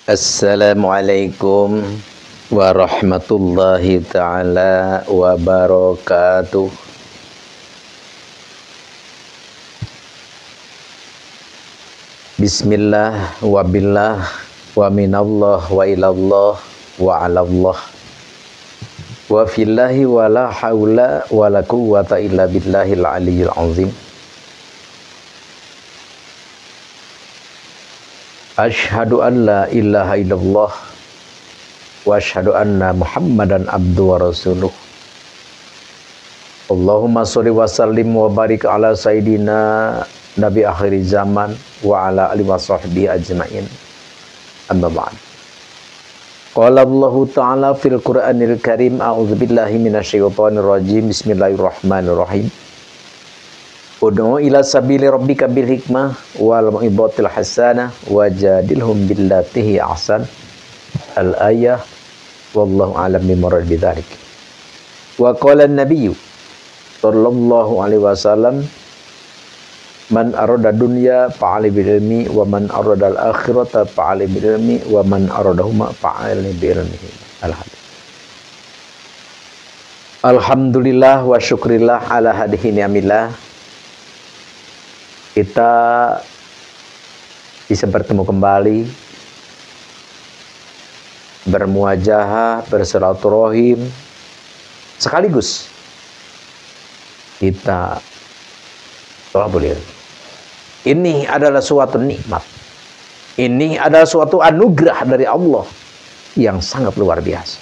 Assalamualaikum warahmatullahi ta'ala wabarakatuh. Bismillah wa billah wa minallah wa ilallah wa alallah wa fillahi wa la hawla wa la quwwata illa billahil aliyyil azim. Asyhadu an la ilaha illallah wa asyhadu anna Muhammadan abduhu wa rasuluh. Allahumma sholli wa sallim wa barik ala sayidina nabi akhir zaman wa ala alihi wa sahbihi ajmain. Amma ba'd. Qala Allah ta'ala fil Qur'anil Karim, a'udzu billahi minasyaitonir rajim. Bismillahirrahmanirrahim. Ud'u ila sabili rabbika bil hikmah wal mau'izatil hasanah wajadilhum billati hi ahsan. Al-ayah. Wallahu a'lam bimurad bidzalik. Wa qala an-nabiy sallallahu alaihi wasallam, man arada dunya fa'ali bil ilmi wa man arada al-akhirata fa'ali bil ilmi wa man aradahuma fa'ali bil ilmi. Alhamdulillah wa syukrillah ala hadhihi ni'amillah. Kita bisa bertemu kembali, bermuajahah, bersilaturahim, sekaligus kita boleh. Ini adalah suatu nikmat. Ini adalah suatu anugerah dari Allah yang sangat luar biasa.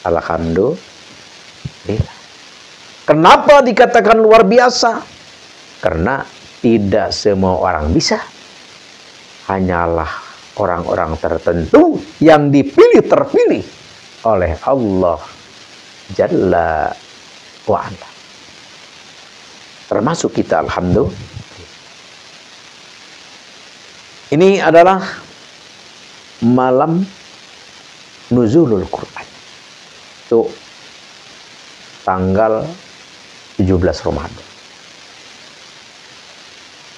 Alhamdulillah. Kenapa dikatakan luar biasa? Karena tidak semua orang bisa. Hanyalah orang-orang tertentu yang terpilih oleh Allah Jalla wa'ala. Termasuk kita, alhamdulillah. Ini adalah malam nuzulul Quran. Itu tanggal 17 Ramadan.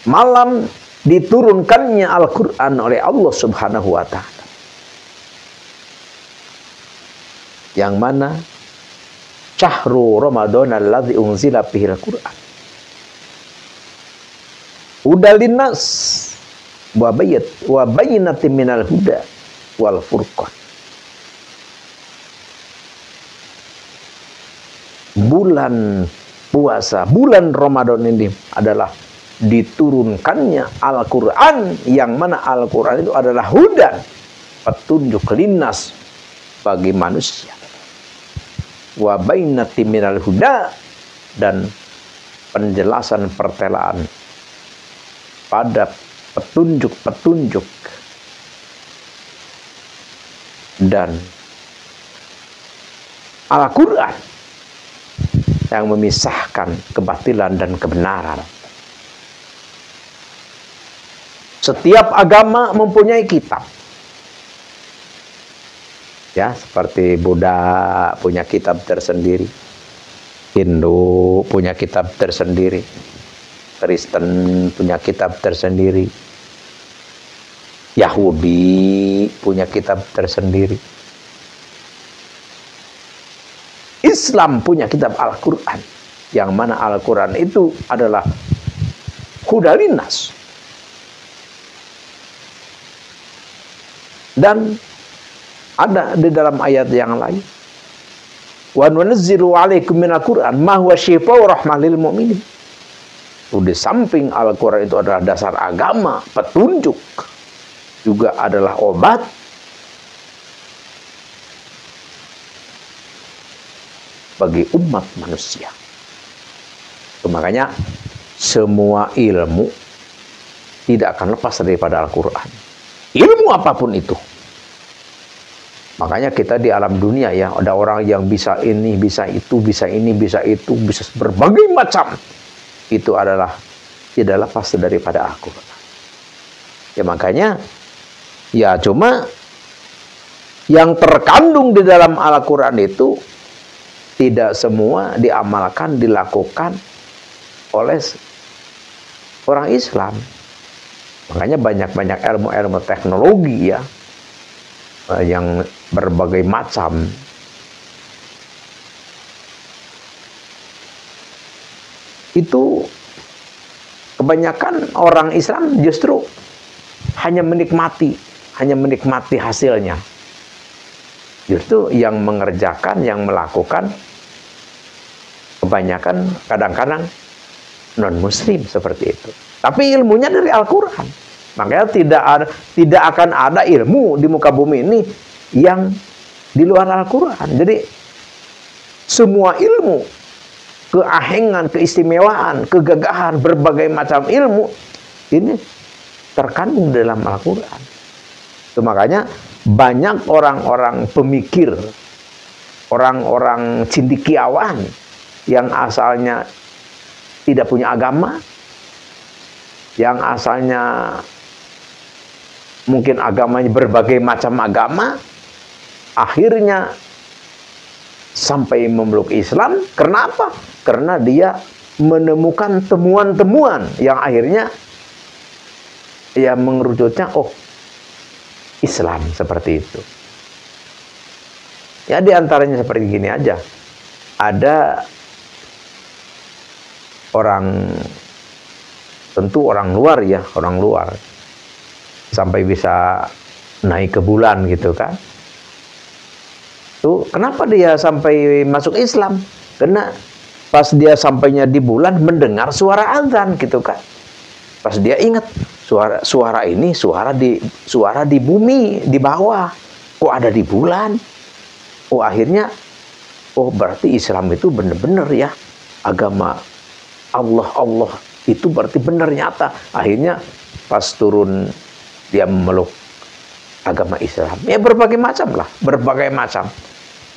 Malam diturunkannya Al-Quran oleh Allah Subhanahu wa ta'ala. Yang mana syahru Ramadan alladzi unzila fihil Quran hudal linnas wa bayyinatin minal huda wal furqan. Bulan puasa, bulan Ramadan ini adalah diturunkannya Al-Quran, yang mana Al-Quran itu adalah hudan, petunjuk linnas bagi manusia, wa bainati minal huda, dan penjelasan pertelaan pada petunjuk-petunjuk dan Al-Quran yang memisahkan kebatilan dan kebenaran. Setiap agama mempunyai kitab. Ya, seperti Buddha punya kitab tersendiri. Hindu punya kitab tersendiri. Kristen punya kitab tersendiri. Yahudi punya kitab tersendiri. Islam punya kitab Al-Quran. Yang mana Al-Quran itu adalah hudalinas. Dan ada di dalam ayat yang lain, wa nunazzilu 'alaikum minal Qur'an ma huwa syifaa'un rahmatan lil mu'minin. Di samping Al-Quran itu adalah dasar agama, petunjuk, juga adalah obat bagi umat manusia. Itu makanya semua ilmu tidak akan lepas daripada Al-Quran. Ilmu apapun itu. Makanya kita di alam dunia ya, ada orang yang bisa ini, bisa itu, bisa ini, bisa itu, bisa berbagai macam. Itu adalah tidak lepas daripada Al-Quran. Ya makanya, ya cuma yang terkandung di dalam Al-Quran itu tidak semua diamalkan, dilakukan oleh orang Islam. Makanya banyak-banyak ilmu-ilmu teknologi ya, yang berbagai macam. Itu kebanyakan orang Islam justru hanya menikmati hasilnya. Justru yang mengerjakan, yang melakukan kebanyakan kadang-kadang non-muslim seperti itu. Tapi ilmunya dari Al-Quran. Makanya tidak akan ada ilmu di muka bumi ini yang di luar Al-Quran. Jadi semua ilmu, keahengan, keistimewaan, kegagahan, berbagai macam ilmu ini terkandung dalam Al-Quran. Itu makanya banyak orang-orang pemikir, orang-orang cendekiawan yang asalnya tidak punya agama, yang asalnya mungkin agamanya berbagai macam agama, akhirnya sampai memeluk Islam. Kenapa? Karena dia menemukan temuan-temuan yang akhirnya ya mengerucutnya, oh, Islam seperti itu. Ya diantaranya seperti gini aja. Ada orang, tentu orang luar ya, orang luar sampai bisa naik ke bulan gitu kan. Tuh, kenapa dia sampai masuk Islam? Karena pas dia sampainya di bulan mendengar suara azan gitu kan. Pas dia ingat suara ini suara di bumi, di bawah. Kok ada di bulan? Oh, akhirnya oh berarti Islam itu benar-benar ya agama Allah itu berarti benar nyata. Akhirnya pas turun dia memeluk agama Islam. Ya berbagai macam lah, berbagai macam.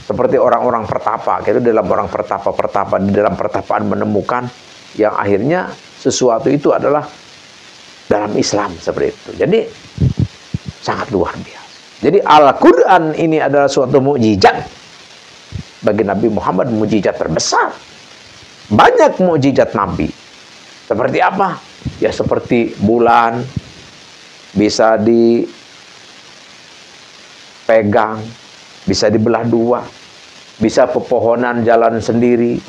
Seperti orang-orang pertapa, gitu, dalam orang pertapa di dalam pertapaan menemukan yang akhirnya sesuatu itu adalah dalam Islam seperti itu. Jadi sangat luar biasa. Jadi Al-Quran ini adalah suatu mukjizat bagi Nabi Muhammad, mukjizat terbesar. Banyak mukjizat Nabi. Seperti apa? Ya seperti bulan bisa dipegang, bisa dibelah dua, bisa pepohonan jalan sendiri,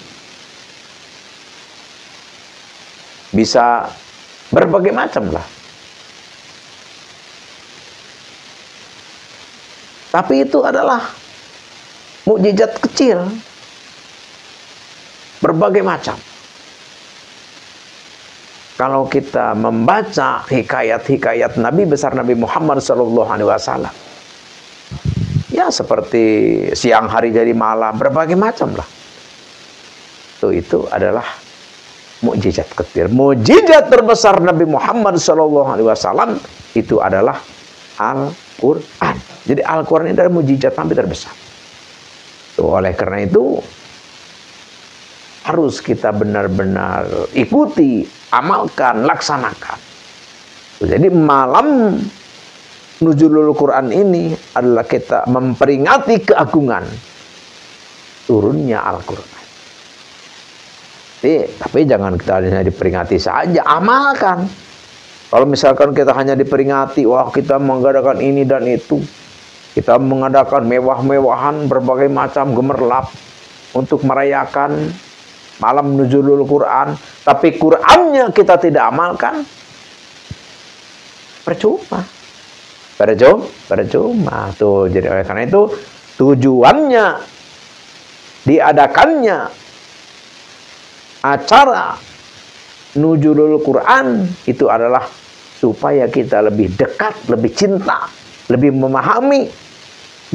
bisa berbagai macam lah. Tapi itu adalah mukjizat kecil, berbagai macam. Kalau kita membaca hikayat-hikayat Nabi besar Nabi Muhammad SAW, ya seperti siang hari jadi malam, berbagai macam lah. Itu adalah mukjizat kecil. Mukjizat terbesar Nabi Muhammad SAW itu adalah Al-Quran. Jadi Al-Quran ini adalah mukjizat Nabi terbesar. Oleh karena itu harus kita benar-benar ikuti, amalkan, laksanakan. Jadi malam Nuzulul Quran ini adalah kita memperingati keagungan turunnya Al-Quran. Tapi jangan kita hanya diperingati saja, amalkan. Kalau misalkan kita hanya diperingati, wah kita mengadakan ini dan itu, kita mengadakan mewah-mewahan berbagai macam gemerlap untuk merayakan malam Nuzulul Quran, tapi Qurannya kita tidak amalkan, percuma. Percuma. Tuh, jadi oleh karena itu tujuannya diadakannya acara Nuzulul Quran itu adalah supaya kita lebih dekat, lebih cinta, lebih memahami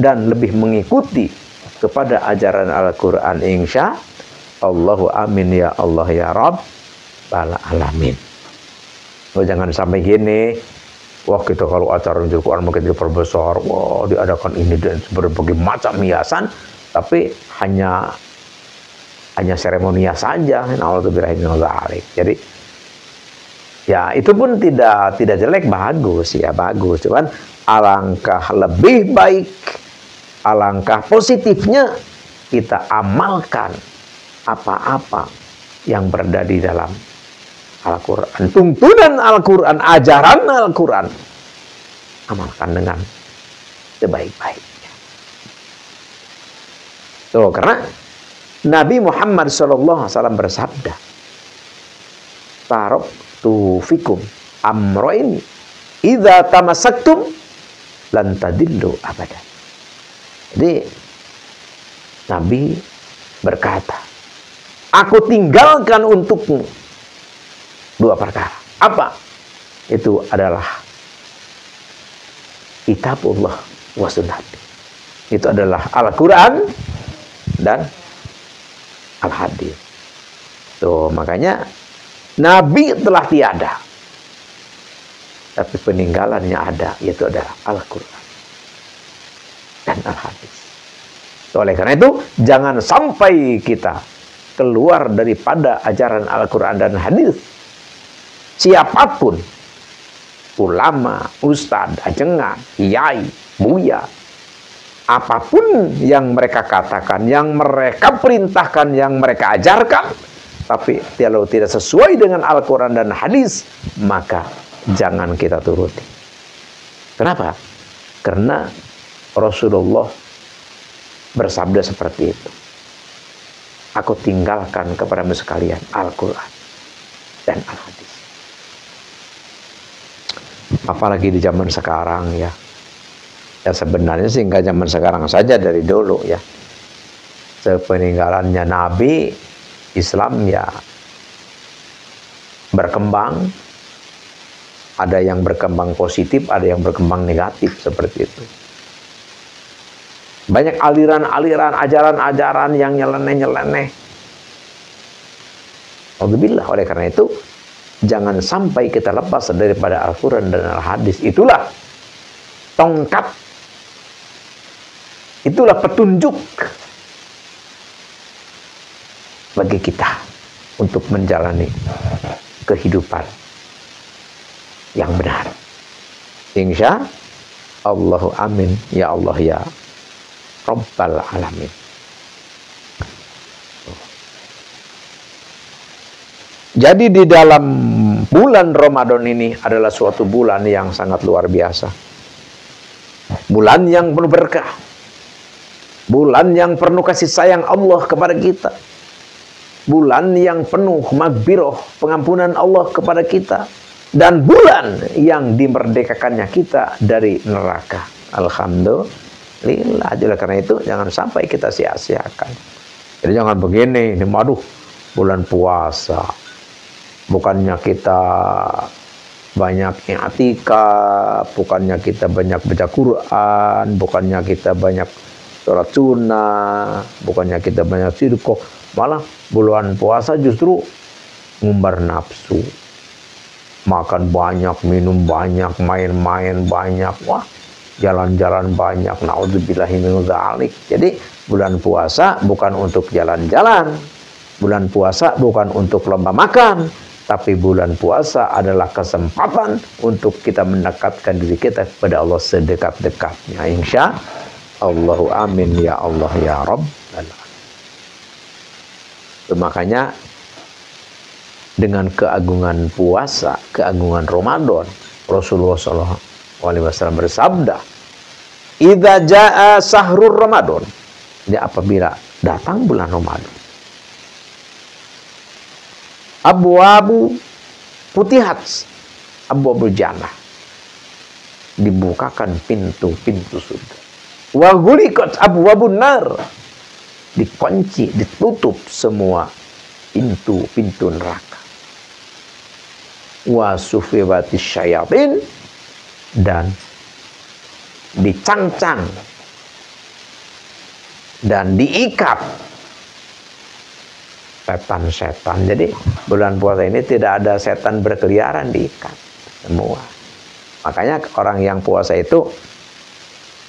dan lebih mengikuti kepada ajaran Al-Quran, insya Allahu amin ya Allah ya Rabbal alamin. Oh, jangan sampai gini, wah kita kalau acara Nuzulul Quran mungkin diperbesar, wah diadakan ini dan berbagai macam hiasan, tapi hanya seremonia saja. Jadi ya itu pun tidak jelek, bagus ya, bagus. Cuman alangkah lebih baik, alangkah positifnya kita amalkan apa-apa yang berada di dalam Al-Quran, tuntunan Al-Quran, ajaran Al-Quran, amalkan dengan sebaik-baiknya. Tuh, karena Nabi Muhammad SAW bersabda, taraktu fikum amroin idza tamassaktum lan tadillu abadan. Jadi Nabi berkata, aku tinggalkan untukmu dua perkara. Apa? Itu adalah kitabullah wa sunnah. Itu adalah Al-Quran dan Al-Hadis. Tuh, makanya Nabi telah tiada, tapi peninggalannya ada, yaitu adalah Al-Quran dan Al-Hadis. Oleh karena itu, jangan sampai kita keluar daripada ajaran Al-Quran dan Hadis. Siapapun, ulama, ustadz, ajengan, kiai, buya, apapun yang mereka katakan, yang mereka perintahkan, yang mereka ajarkan, tapi kalau tidak sesuai dengan Al-Quran dan Hadis, maka jangan kita turuti. Kenapa? Karena Rasulullah bersabda seperti itu. Aku tinggalkan kepadamu sekalian Al-Quran dan Al-Hadis. Apalagi di zaman sekarang ya. Ya sebenarnya sih nggak zaman sekarang saja, dari dulu ya. Sepeninggalannya Nabi, Islam ya berkembang. Ada yang berkembang positif, ada yang berkembang negatif, seperti itu. Banyak aliran-aliran, ajaran-ajaran yang nyeleneh-nyeleneh. Alhamdulillah, oleh karena itu, jangan sampai kita lepas daripada Al-Quran dan Al-Hadis. Itulah tongkat, itulah petunjuk bagi kita untuk menjalani kehidupan yang benar. Insya Allahu amin ya Allah ya Rabbal alamin. Jadi di dalam bulan Ramadan ini adalah suatu bulan yang sangat luar biasa. Bulan yang penuh berkah. Bulan yang penuh kasih sayang Allah kepada kita. Bulan yang penuh maghfirah, pengampunan Allah kepada kita. Dan bulan yang dimerdekakannya kita dari neraka. Alhamdulillah. Jadi karena itu jangan sampai kita sia-siakan. Jadi jangan begini, ini aduh bulan puasa. Bukannya kita banyak i'tikaf, bukannya kita banyak baca Quran, bukannya kita banyak sholat sunnah, bukannya kita banyak sedekah. Malah bulan puasa justru ngumbar nafsu. Makan banyak, minum banyak, main-main banyak, wah, jalan-jalan banyak. Na'udzubillahi min dzalik. Jadi bulan puasa bukan untuk jalan-jalan. Bulan puasa bukan untuk lomba makan, tapi bulan puasa adalah kesempatan untuk kita mendekatkan diri kita kepada Allah sedekat-dekatnya. Insya Allahu amin ya Allah ya Rabbal alamin. Makanya dengan keagungan puasa, keagungan Ramadan, Rasulullah SAW bersabda, "Idza jaa sahrur Ramadan." Jadi apabila datang bulan Ramadan, abwabu putihat, abwabul jannah, dibukakan pintu-pintu surga. Wa ghuliqat abwabun nar, dikunci, ditutup semua pintu-pintu neraka. Wa sufibatis syayatin, dan dicangcang dan diikat setan-setan. Jadi bulan puasa ini tidak ada setan berkeliaran, diikat semua. Makanya orang yang puasa itu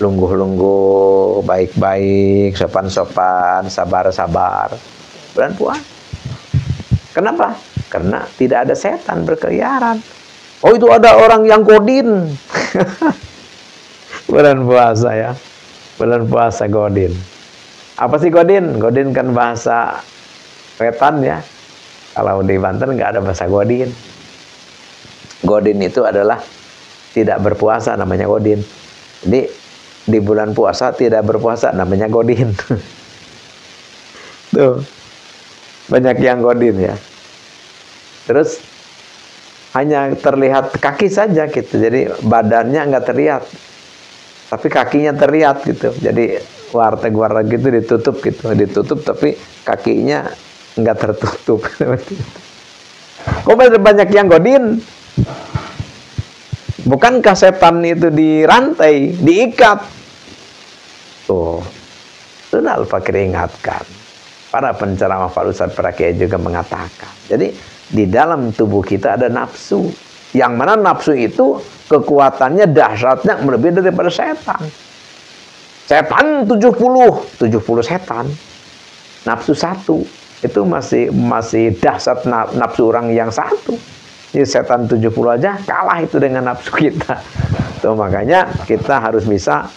lungguh-lungguh, baik-baik, sopan-sopan, sabar-sabar. Bulan puasa. Kenapa? Karena tidak ada setan berkeliaran. Oh, itu ada orang yang godin. Bulan puasa ya. Bulan puasa godin. Apa sih godin? Godin kan bahasa setan ya. Kalau di Banten nggak ada bahasa godin. Godin itu adalah tidak berpuasa, namanya godin. Jadi di bulan puasa tidak berpuasa, namanya godin. Tuh, banyak yang godin ya. Terus hanya terlihat kaki saja gitu, jadi badannya nggak terlihat, tapi kakinya terlihat gitu. Jadi warteg gitu ditutup tapi kakinya nggak tertutup. Kok banyak yang godin? Bukankah setan itu dirantai, diikat? Tuh, sudah Al-Fakir ingatkan. Para penceramah, para ustadz, para kiai juga mengatakan. Jadi di dalam tubuh kita ada nafsu. Yang mana nafsu itu kekuatannya, dahsyatnya melebihi daripada setan. Setan 70 setan. Nafsu 1 itu masih dahsyat nafsu orang yang 1. Jadi setan 70 aja kalah itu dengan nafsu kita. Tuh, makanya kita harus bisa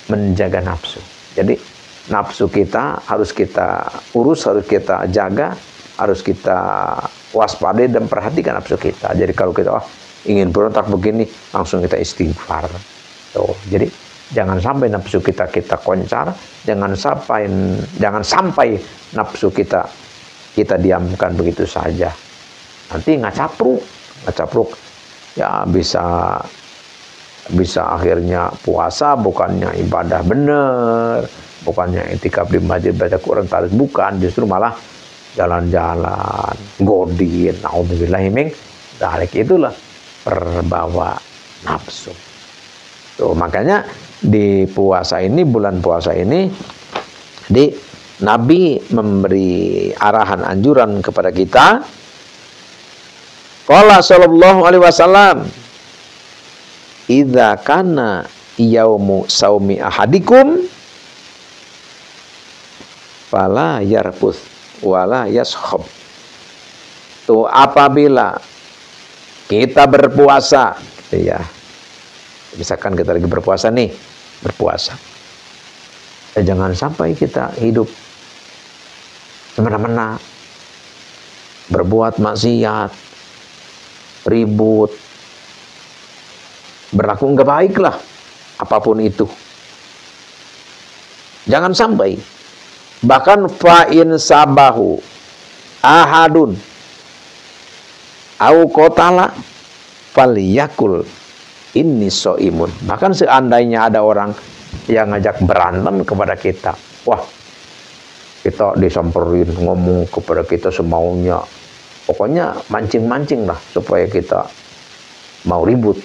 menjaga nafsu. Jadi nafsu kita harus kita urus, harus kita jaga, harus kita waspadai dan perhatikan nafsu kita. Jadi kalau kita ingin berontak begini, langsung kita istighfar. Tuh, jadi jangan sampai nafsu kita koncar, jangan sampai nafsu kita diamkan begitu saja. Nanti ngacapruk ya, bisa akhirnya puasa bukannya ibadah bener, bukannya i'tikaf di masjid baca Quran talis, bukan, justru malah jalan-jalan godin. Nauzubillahi min dzalik. Itulah perbawa nafsu. Tuh, makanya di puasa ini, bulan puasa ini, Nabi memberi arahan, anjuran kepada kita. Qala sallallahu alaihi wasallam, idza kana yaumu saumi ahadikum fala yarfuth wala yaskhab. Tuh, apabila kita berpuasa, gitu ya. Misalkan kita lagi berpuasa nih, jangan sampai kita hidup semena-mena, berbuat maksiat, ribut, berlaku nggak baik lah, apapun itu. Jangan sampai. Bahkan fa'in sabahu ahadun au qatala falyakul inni shaimun. Bahkan seandainya ada orang yang ngajak berantem kepada kita, wah, kita disamperin, ngomong kepada kita semaunya, pokoknya mancing-mancing lah supaya kita mau ribut.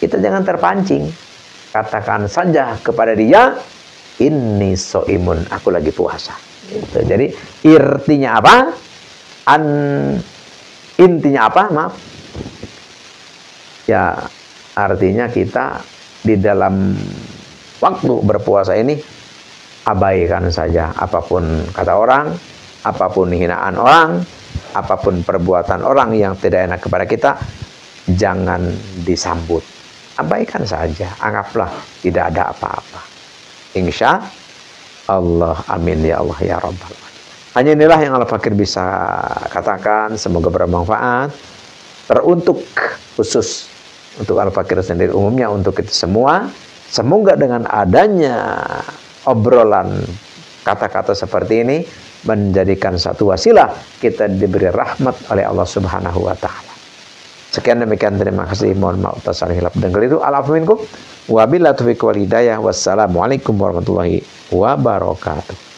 Kita jangan terpancing. Katakan saja kepada dia, inni shaimun, aku lagi puasa. Gitu. Jadi intinya apa? Intinya apa? Maaf. Ya, artinya kita di dalam waktu berpuasa ini abaikan saja apapun kata orang, apapun hinaan orang, apapun perbuatan orang yang tidak enak kepada kita, jangan disambut. Abaikan saja, anggaplah tidak ada apa-apa. Insya Allah, amin ya Allah ya Rabbal alamin. Hanya inilah yang Al-Fakir bisa katakan, semoga bermanfaat. Teruntuk khusus untuk Al-Fakir sendiri, umumnya untuk kita semua. Semoga dengan adanya obrolan kata-kata seperti ini menjadikan satu wasilah kita diberi rahmat oleh Allah Subhanahu wa taala. Sekian demikian, terima kasih, mohon maaf atas salah hilaf dan keliru. Al-afwu minkum wa billahi taufiq wal hidayah. Wassalamualaikum warahmatullahi wabarakatuh.